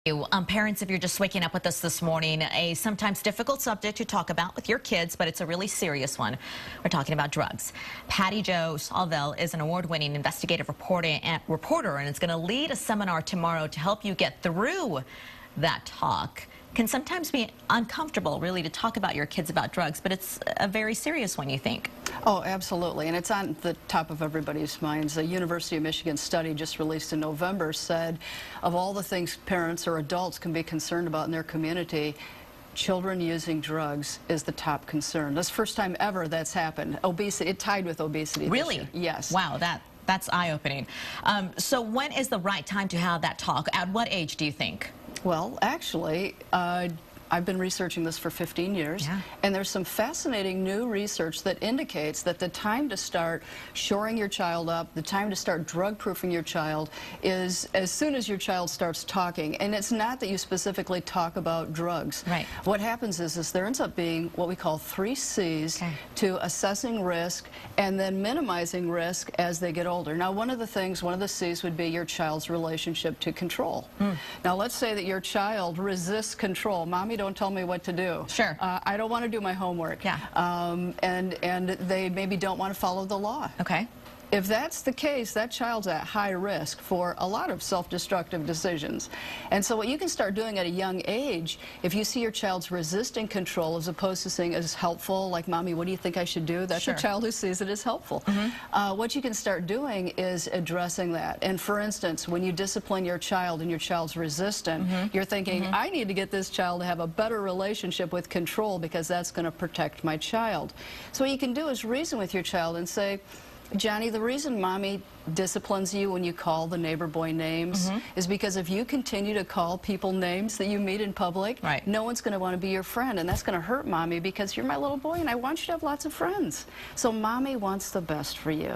Parents, if you're just waking up with us this morning, a sometimes difficult subject to talk about with your kids, but it's a really serious one. We're talking about drugs. Jo Sawvel is an award-winning investigative reporter, and it's going to lead a seminar tomorrow to help you get through that talk. Can sometimes be uncomfortable, really, to talk about your kids about drugs, but it's a very serious one, you think? Oh, absolutely, and it's on the top of everybody's minds. A University of Michigan study just released in November said of all the things parents or adults can be concerned about in their community, children using drugs is the top concern. That's the first time ever that's happened. Obesity, it tied with obesity. Really? Yes. Wow, that's eye-opening. So when is the right time to have that talk? At what age do you think? Well, actually, I've been researching this for 15 years, and there's some fascinating new research that indicates that the time to start shoring your child up, the time to start drug-proofing your child is as soon as your child starts talking. And it's not that you specifically talk about drugs. Right. What happens is there ends up being what we call 3 C's to assessing risk and then minimizing risk as they get older. Now, one of the C's would be your child's relationship to control. Now, let's say that your child resists control. Mommy, don't tell me what to do. Sure. I don't want to do my homework. Yeah. And they maybe don't want to follow the law. Okay. If that's the case, that child's at high risk for a lot of self-destructive decisions. And so what you can start doing at a young age, if you see your child's resisting control as opposed to saying as helpful, like, Mommy, what do you think I should do? That's a child who sees it as helpful. What you can start doing is addressing that. And for instance, when you discipline your child and your child's resistant, you're thinking, I need to get this child to have a better relationship with control because that's going to protect my child. So what you can do is reason with your child and say, Johnny, the reason Mommy disciplines you when you call the neighbor boy names is because if you continue to call people names that you meet in public, no one's going to want to be your friend, and that's going to hurt Mommy because you're my little boy and I want you to have lots of friends. So Mommy wants the best for you.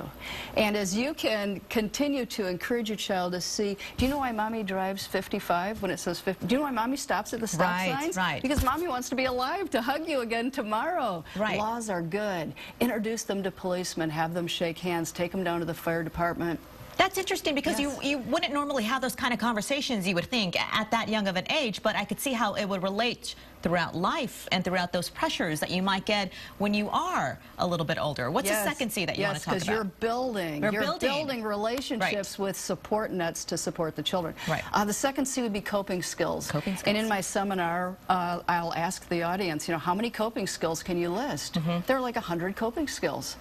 And as you can continue to encourage your child to see, do you know why Mommy drives 55 when it says 50? Do you know why Mommy stops at the stop signs? Because Mommy wants to be alive to hug you again tomorrow. Laws are good. Introduce them to policemen, have them shake hands, take them down to the fire department. That's interesting because you wouldn't normally have those kind of conversations, you would think, at that young of an age, but I could see how it would relate throughout life and throughout those pressures that you might get when you are a little bit older. What's the second C that you want to talk about? Yes, because you're building relationships with support nets to support the children. The second C would be coping skills. And in my seminar, I'll ask the audience, how many coping skills can you list? There are like 100 coping skills.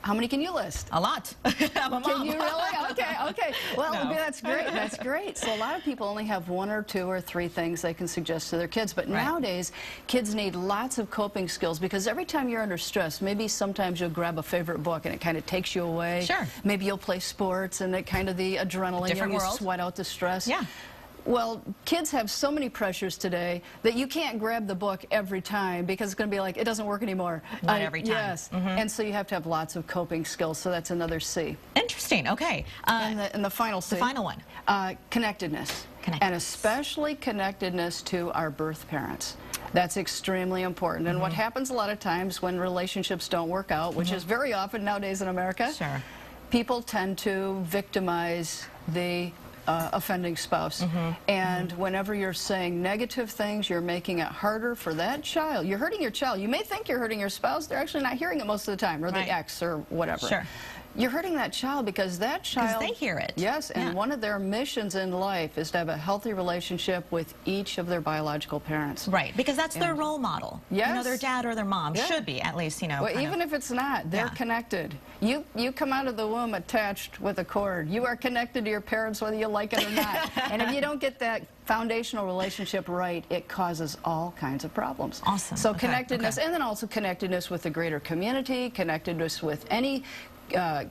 How many can you list? A lot. I'm a mom. Can you really? Okay. Well, that's great. That's great. So a lot of people only have 1 or 2 or 3 things they can suggest to their kids, but nowadays, kids need lots of coping skills because every time you're under stress, maybe sometimes you'll grab a favorite book and it kind of takes you away. Maybe you'll play sports and it kind of the adrenaline, you sweat out the stress. Well, kids have so many pressures today that you can't grab the book every time because it's going to be like, it doesn't work anymore. Not every time. And so you have to have lots of coping skills, so that's another C. Interesting, okay. And the final C. The final one. Connectedness. And especially connectedness to our birth parents. That's extremely important. And what happens a lot of times when relationships don't work out, which is very often nowadays in America, people tend to victimize the offending spouse. And whenever you're saying negative things, you're making it harder for that child. You're hurting your child. You may think you're hurting your spouse. They're actually not hearing it most of the time, or the ex, or whatever. You're hurting that child because that child... Because they hear it. Yes, and one of their missions in life is to have a healthy relationship with each of their biological parents. Because that's their role model. Their dad or their mom should be, at least, Well, even if it's not, they're connected. You come out of the womb attached with a cord. You are connected to your parents whether you like it or not. And if you don't get that foundational relationship right, it causes all kinds of problems. So connectedness, and then also connectedness with the greater community, connectedness with any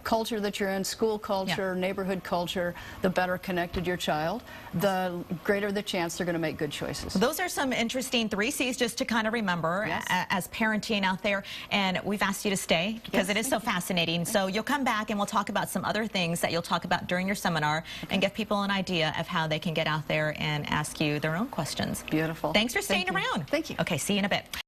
culture that you're in, school culture, neighborhood culture, the better connected your child, the greater the chance they're going to make good choices. Those are some interesting 3 C's just to kind of remember as parenting out there. And we've asked you to stay because it is so fascinating. So you'll come back and we'll talk about some other things that you'll talk about during your seminar and give people an idea of how they can get out there and ask you their own questions. Beautiful. Thanks for staying around. Thank you. Okay, see you in a bit.